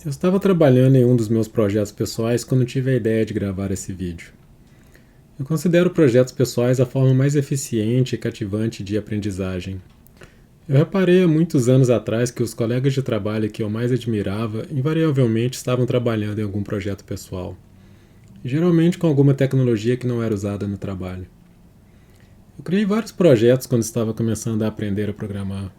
Eu estava trabalhando em um dos meus projetos pessoais quando tive a ideia de gravar esse vídeo. Eu considero projetos pessoais a forma mais eficiente e cativante de aprendizagem. Eu reparei há muitos anos atrás que os colegas de trabalho que eu mais admirava invariavelmente estavam trabalhando em algum projeto pessoal, geralmente com alguma tecnologia que não era usada no trabalho. Eu criei vários projetos quando estava começando a aprender a programar.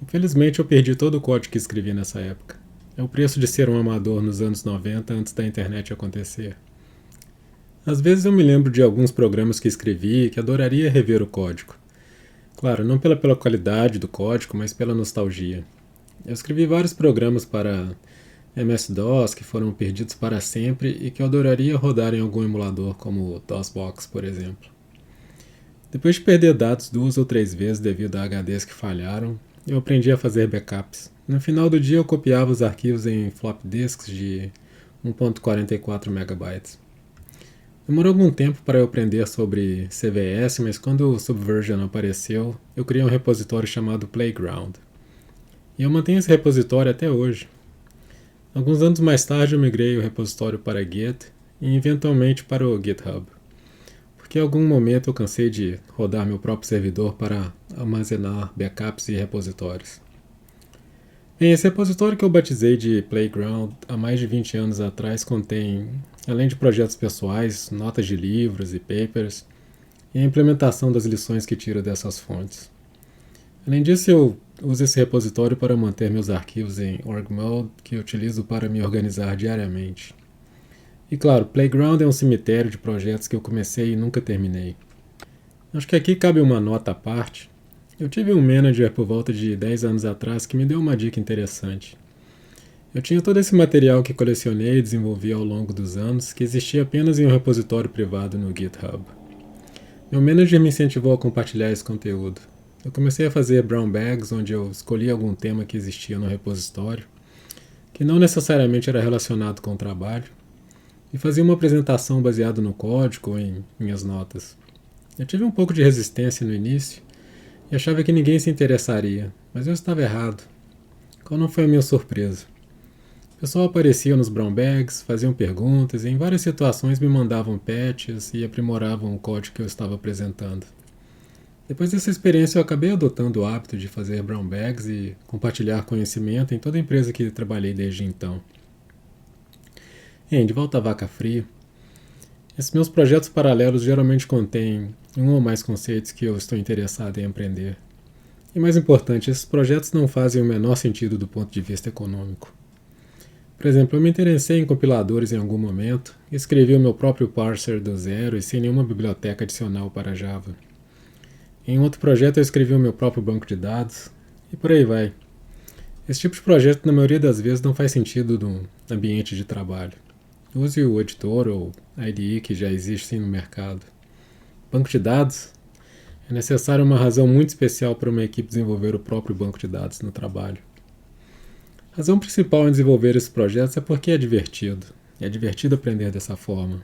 Infelizmente eu perdi todo o código que escrevi nessa época. É o preço de ser um amador nos anos 90 antes da internet acontecer. Às vezes eu me lembro de alguns programas que escrevi e que adoraria rever o código. Claro, não pela qualidade do código, mas pela nostalgia. Eu escrevi vários programas para MS-DOS que foram perdidos para sempre e que eu adoraria rodar em algum emulador como o DOSBox, por exemplo. Depois de perder dados 2 ou 3 vezes devido a HDs que falharam, eu aprendi a fazer backups. No final do dia eu copiava os arquivos em flop disks de 1.44 megabytes. Demorou algum tempo para eu aprender sobre CVS, mas quando o Subversion apareceu, eu criei um repositório chamado Playground. E eu mantenho esse repositório até hoje. Alguns anos mais tarde eu migrei o repositório para Git e eventualmente para o GitHub, porque em algum momento eu cansei de rodar meu próprio servidor para armazenar backups e repositórios. Bem, esse repositório que eu batizei de Playground há mais de 20 anos atrás contém, além de projetos pessoais, notas de livros e papers, e a implementação das lições que tiro dessas fontes. Além disso, eu uso esse repositório para manter meus arquivos em org mode, que eu utilizo para me organizar diariamente. E claro, Playground é um cemitério de projetos que eu comecei e nunca terminei. Acho que aqui cabe uma nota à parte. Eu tive um manager por volta de 10 anos atrás que me deu uma dica interessante. Eu tinha todo esse material que colecionei e desenvolvi ao longo dos anos, que existia apenas em um repositório privado no GitHub. Meu manager me incentivou a compartilhar esse conteúdo. Eu comecei a fazer brown bags, onde eu escolhi algum tema que existia no repositório, que não necessariamente era relacionado com o trabalho, e fazia uma apresentação baseada no código ou em minhas notas. Eu tive um pouco de resistência no início, e achava que ninguém se interessaria, mas eu estava errado. Qual não foi a minha surpresa? O pessoal aparecia nos brown bags, faziam perguntas e em várias situações me mandavam patches e aprimoravam o código que eu estava apresentando. Depois dessa experiência eu acabei adotando o hábito de fazer brown bags e compartilhar conhecimento em toda a empresa que trabalhei desde então. De volta à vaca fria. Esses meus projetos paralelos geralmente contêm um ou mais conceitos que eu estou interessado em aprender. E mais importante, esses projetos não fazem o menor sentido do ponto de vista econômico. Por exemplo, eu me interessei em compiladores em algum momento e escrevi o meu próprio parser do zero e sem nenhuma biblioteca adicional para Java. Em outro projeto eu escrevi o meu próprio banco de dados e por aí vai. Esse tipo de projeto na maioria das vezes não faz sentido no ambiente de trabalho. Use o editor ou IDE que já existem no mercado. Banco de dados? É necessário uma razão muito especial para uma equipe desenvolver o próprio banco de dados no trabalho. A razão principal em desenvolver esses projetos é porque é divertido. É divertido aprender dessa forma.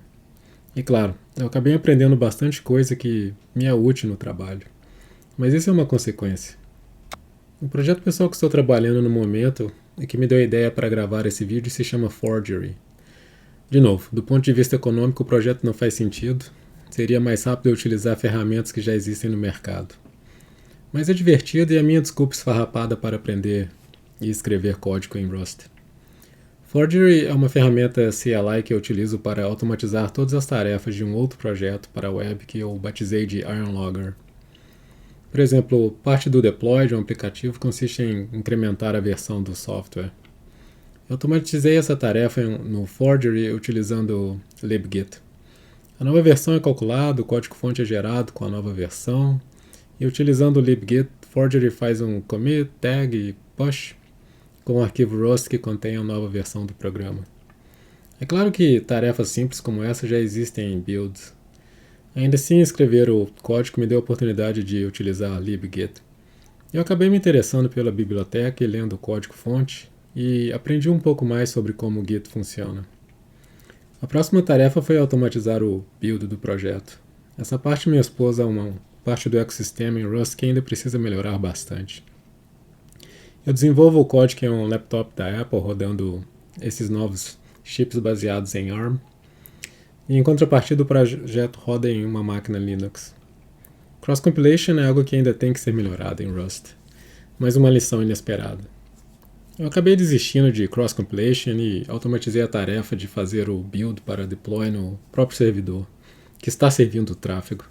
E claro, eu acabei aprendendo bastante coisa que me é útil no trabalho. Mas isso é uma consequência. O projeto pessoal que estou trabalhando no momento e que me deu a ideia para gravar esse vídeo se chama Forgery. De novo, do ponto de vista econômico o projeto não faz sentido. Seria mais rápido eu utilizar ferramentas que já existem no mercado. Mas é divertido e é a minha desculpa esfarrapada para aprender e escrever código em Rust. Forgery é uma ferramenta CLI que eu utilizo para automatizar todas as tarefas de um outro projeto para a web que eu batizei de Ironlogger. Por exemplo, parte do deploy de um aplicativo consiste em incrementar a versão do software. Eu automatizei essa tarefa no Forgery utilizando libgit. A nova versão é calculada, o código-fonte é gerado com a nova versão, e utilizando o libgit, Forgery faz um commit, tag e push com o arquivo Rust que contém a nova versão do programa. É claro que tarefas simples como essa já existem em builds. Ainda assim, escrever o código me deu a oportunidade de utilizar libgit. Eu acabei me interessando pela biblioteca e lendo o código-fonte, e aprendi um pouco mais sobre como o Git funciona. A próxima tarefa foi automatizar o build do projeto. Essa parte me expôs a uma parte do ecossistema em Rust que ainda precisa melhorar bastante. Eu desenvolvo o código em um laptop da Apple rodando esses novos chips baseados em ARM, e em contrapartida o projeto roda em uma máquina Linux. Cross-compilation é algo que ainda tem que ser melhorado em Rust, mas uma lição inesperada. Eu acabei desistindo de cross-compilation e automatizei a tarefa de fazer o build para deploy no próprio servidor, que está servindo o tráfego.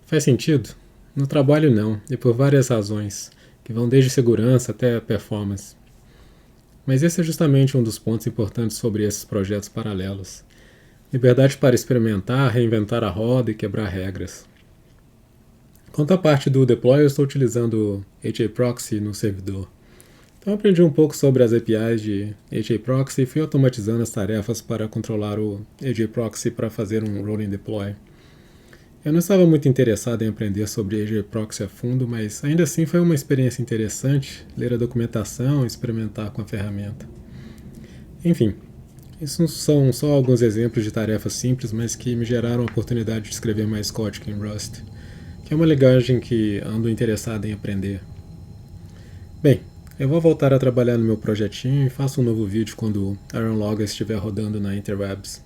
Faz sentido? No trabalho não, e por várias razões, que vão desde segurança até performance. Mas esse é justamente um dos pontos importantes sobre esses projetos paralelos. Liberdade para experimentar, reinventar a roda e quebrar regras. Quanto à parte do deploy, eu estou utilizando HAProxy no servidor. Então eu aprendi um pouco sobre as APIs de HAProxy e fui automatizando as tarefas para controlar o HAProxy para fazer um rolling deploy. Eu não estava muito interessado em aprender sobre HAProxy a fundo, mas ainda assim foi uma experiência interessante ler a documentação e experimentar com a ferramenta. Enfim, esses são só alguns exemplos de tarefas simples, mas que me geraram a oportunidade de escrever mais código em Rust, que é uma linguagem que ando interessado em aprender. Bem, eu vou voltar a trabalhar no meu projetinho e faço um novo vídeo quando o Iron Logger estiver rodando na Interwebs.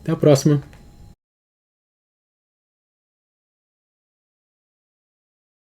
Até a próxima!